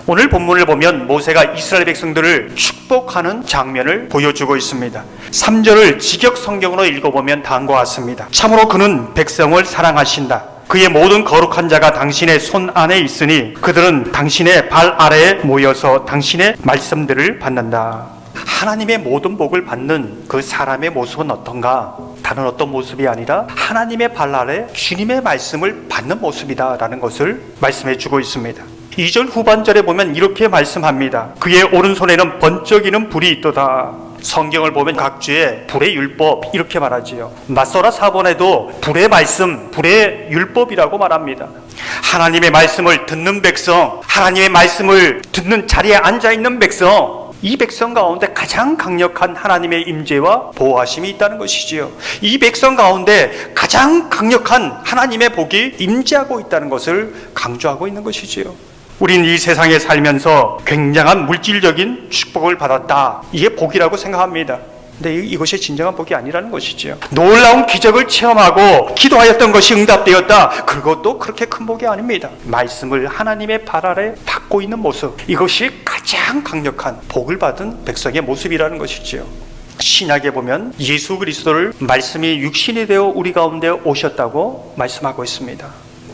오늘 본문을 보면 모세가 이스라엘 백성들을 축복하는 장면을 보여주고 있습니다. 3절을 직역 성경으로 읽어보면 다음과 같습니다. 참으로 그는 백성을 사랑하신다. 그의 모든 거룩한 자가 당신의 손 안에 있으니 그들은 당신의 발 아래에 모여서 당신의 말씀들을 받는다. 하나님의 모든 복을 받는 그 사람의 모습은 어떤가? 다른 어떤 모습이 아니라 하나님의 발 아래 주님의 말씀을 받는 모습이다라는 것을 말씀해 주고 있습니다. 2절 후반절에 보면 이렇게 말씀합니다. 그의 오른손에는 번쩍이는 불이 있도다. 성경을 보면 각주에 불의 율법 이렇게 말하지요. 낫소라 사본에도 불의 말씀, 불의 율법이라고 말합니다. 하나님의 말씀을 듣는 백성, 하나님의 말씀을 듣는 자리에 앉아있는 백성, 이 백성 가운데 가장 강력한 하나님의 임재와 보호하심이 있다는 것이지요. 이 백성 가운데 가장 강력한 하나님의 복이 임재하고 있다는 것을 강조하고 있는 것이지요. 우리는 이 세상에 살면서 굉장한 물질적인 축복을 받았다. 이게 복이라고 생각합니다. 근데 이것이 진정한 복이 아니라는 것이지요. 놀라운 기적을 체험하고 기도하였던 것이 응답되었다. 그것도 그렇게 큰 복이 아닙니다. 말씀을 하나님의 발 아래 받고 있는 모습, 이것이 가장 강력한 복을 받은 백성의 모습이라는 것이지요. 신약에 보면 예수 그리스도를 말씀이 육신이 되어 우리 가운데 오셨다고 말씀하고 있습니다.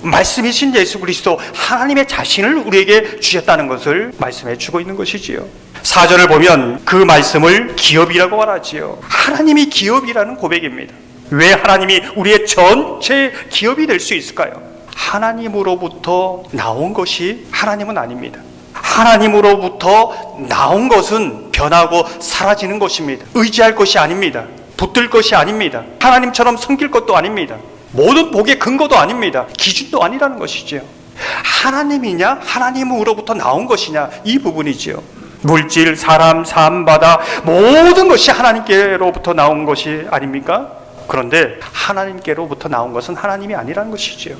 말씀이신 예수 그리스도, 하나님의 자신을 우리에게 주셨다는 것을 말씀해 주고 있는 것이지요. 4절을 보면 그 말씀을 기업이라고 말하지요. 하나님이 기업이라는 고백입니다. 왜 하나님이 우리의 전체 기업이 될 수 있을까요? 하나님으로부터 나온 것이 하나님은 아닙니다. 하나님으로부터 나온 것은 변하고 사라지는 것입니다. 의지할 것이 아닙니다. 붙들 것이 아닙니다. 하나님처럼 섬길 것도 아닙니다. 모든 복의 근거도 아닙니다. 기준도 아니라는 것이지요. 하나님이냐 하나님으로부터 나온 것이냐, 이 부분이지요. 물질, 사람, 삶, 바다 모든 것이 하나님께로부터 나온 것이 아닙니까? 그런데 하나님께로부터 나온 것은 하나님이 아니라는 것이지요.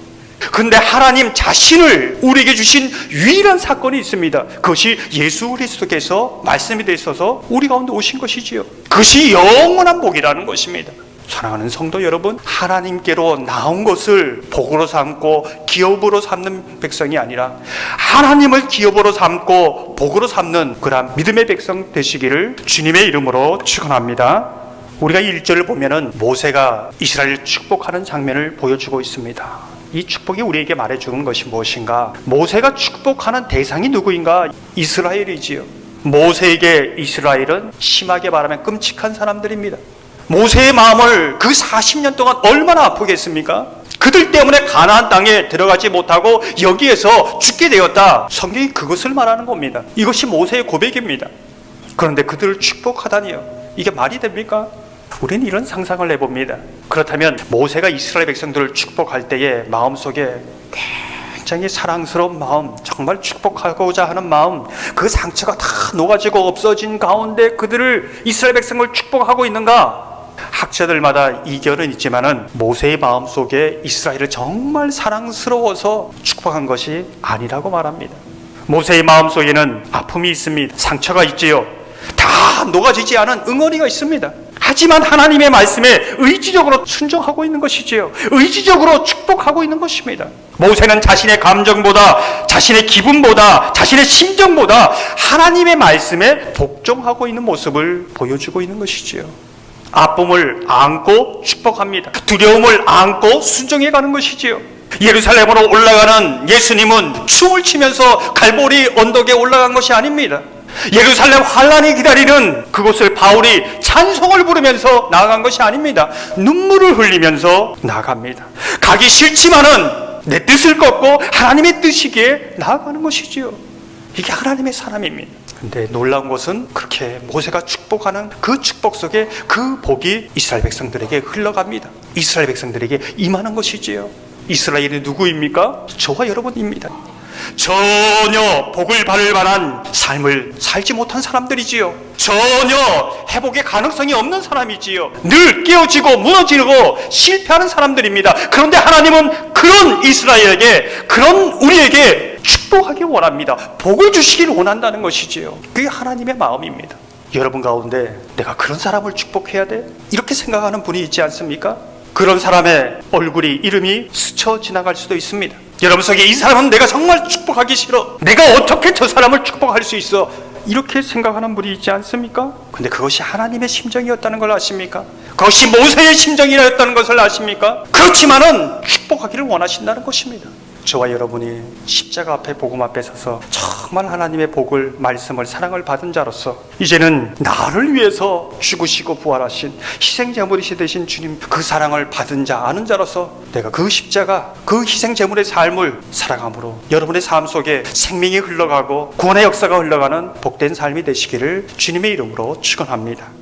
그런데 하나님 자신을 우리에게 주신 유일한 사건이 있습니다. 그것이 예수 그리스도께서 말씀이 되셔서 우리 가운데 오신 것이지요. 그것이 영원한 복이라는 것입니다. 사랑하는 성도 여러분, 하나님께로 나온 것을 복으로 삼고 기업으로 삼는 백성이 아니라 하나님을 기업으로 삼고 복으로 삼는 그러한 믿음의 백성 되시기를 주님의 이름으로 축원합니다. 우리가 1절을 보면은 모세가 이스라엘을 축복하는 장면을 보여주고 있습니다. 이 축복이 우리에게 말해주는 것이 무엇인가? 모세가 축복하는 대상이 누구인가? 이스라엘이지요. 모세에게 이스라엘은 심하게 말하면 끔찍한 사람들입니다. 모세의 마음을 그 40년 동안 얼마나 아프겠습니까? 그들 때문에 가나안 땅에 들어가지 못하고 여기에서 죽게 되었다. 성경이 그것을 말하는 겁니다. 이것이 모세의 고백입니다. 그런데 그들을 축복하다니요, 이게 말이 됩니까? 우리는 이런 상상을 해봅니다. 그렇다면 모세가 이스라엘 백성들을 축복할 때에 마음속에 굉장히 사랑스러운 마음, 정말 축복하고자 하는 마음, 그 상처가 다 녹아지고 없어진 가운데 그들을, 이스라엘 백성을 축복하고 있는가? 학자들마다 이견은 있지만은 모세의 마음속에 이스라엘을 정말 사랑스러워서 축복한 것이 아니라고 말합니다. 모세의 마음속에는 아픔이 있습니다. 상처가 있지요. 다 녹아지지 않은 응어리가 있습니다. 하지만 하나님의 말씀에 의지적으로 순종하고 있는 것이지요. 의지적으로 축복하고 있는 것입니다. 모세는 자신의 감정보다, 자신의 기분보다, 자신의 심정보다 하나님의 말씀에 복종하고 있는 모습을 보여주고 있는 것이지요. 아픔을 안고 축복합니다. 두려움을 안고 순종해 가는 것이지요. 예루살렘으로 올라가는 예수님은 춤을 추면서 갈보리 언덕에 올라간 것이 아닙니다. 예루살렘 환란이 기다리는 그곳을 바울이 찬송을 부르면서 나아간 것이 아닙니다. 눈물을 흘리면서 나아갑니다. 가기 싫지만은 내 뜻을 꺾고 하나님의 뜻이기에 나아가는 것이지요. 이게 하나님의 사람입니다. 근데 놀라운 것은 그렇게 모세가 축복하는 그 축복 속에 그 복이 이스라엘 백성들에게 흘러갑니다. 이스라엘 백성들에게 임하는 것이지요. 이스라엘이 누구입니까? 저와 여러분입니다. 전혀 복을 받을 만한 삶을 살지 못한 사람들이지요. 전혀 회복의 가능성이 없는 사람이지요. 늘 깨어지고 무너지고 실패하는 사람들입니다. 그런데 하나님은 그런 이스라엘에게, 그런 우리에게 축복하기 원합니다. 복을 주시길 원한다는 것이지요. 그게 하나님의 마음입니다. 여러분 가운데 내가 그런 사람을 축복해야 돼? 이렇게 생각하는 분이 있지 않습니까? 그런 사람의 얼굴이 이름이 스쳐 지나갈 수도 있습니다. 여러분 속에 이 사람은 내가 정말 축복하기 싫어, 내가 어떻게 저 사람을 축복할 수 있어, 이렇게 생각하는 분이 있지 않습니까? 근데 그것이 하나님의 심정이었다는 걸 아십니까? 그것이 모세의 심정이었다는 것을 아십니까? 그렇지만은 축복하기를 원하신다는 것입니다. 저와 여러분이 십자가 앞에, 복음 앞에 서서 정말 하나님의 복을, 말씀을, 사랑을 받은 자로서 이제는 나를 위해서 죽으시고 부활하신 희생제물이시 되신 주님, 그 사랑을 받은 자, 아는 자로서 내가 그 십자가, 그 희생제물의 삶을 살아감으로 여러분의 삶 속에 생명이 흘러가고 구원의 역사가 흘러가는 복된 삶이 되시기를 주님의 이름으로 축원합니다.